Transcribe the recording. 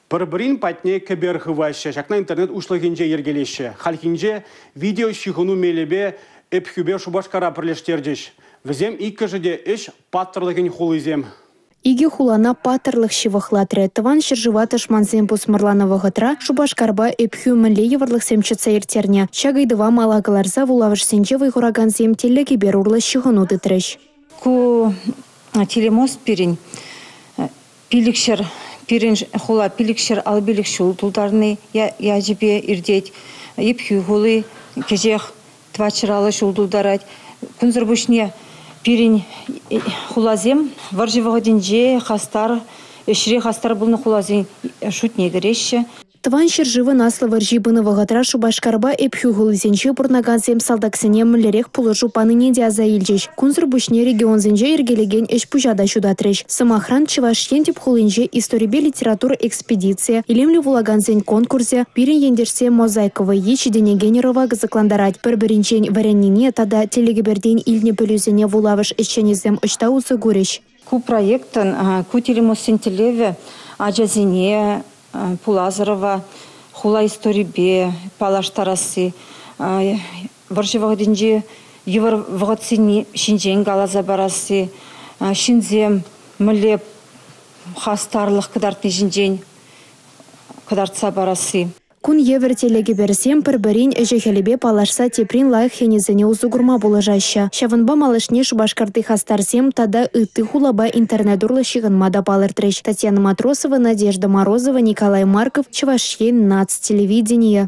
Пырбырин патне кебер хываща, шакна интернет ушлагинже ергелеші. Халкинже видео шихуну мелебе эпхюбе шубашкара пірлештердеш. Візем икі жыде іш паттырлығын хулызем. Иги хулана паттырлық шивахлатре. Тыван шыржыватыш манзем пусмырланова гытра шубашкарба эпхю мінле еварлық семчіца ертерне. Чагайдыва малагаларза вулавыш сенжевый хураган зем телеге берурлы шихуну дытрыш. Ку телемост пирин пиликшер пирин хула пиликшер албилик шул тулдарны я жибе ирдеть епхю хулы кежех твачыралы шул тулдарать күнзірбушне пирин хулазем варживого деньже хастар шри хастар булны хулазем шутне греща. Тыван шыржывы наслы варжибыны вағатра шубашкарба эпхю хулызенче бурнаган зем салдаксене мүллерек пулы жупаныне диаза илжеш. Күнзір бушне регион зенже ергелеген эш пужада шудатреш. Самохран чывашен тип хулынже историбе литература экспедиция, илемлі вулаган зен конкурсе, пирен ендерсе мозаиковы ечі денегенерова гызыкландарать. Бір-бірінчен варянине тада телегеберден илне пөлюзене вулавыш эшченезем ұшта усы гуреш. Ку проекттан ку телемос сентелеве ажазине Пулазарова, хула историбе, палаштарасы, варжевого деньже, евар вагатсини шинжен галаза барасы, шинзем млеп хастарлық кыдартны шинжен кыдартса барасы. Кун евер телеге берсем пір-бірін әжехелебе палашса теприн лайық хенезіне узугурма болажаща. Шавынба малышне шубашкарды хастарсем тада ыты хулаба интернет урлы шығынмада палыртреш. Татьяна Матросова, Надежда Морозова, Николай Марков, Чувашьен, НАЦ телевидение.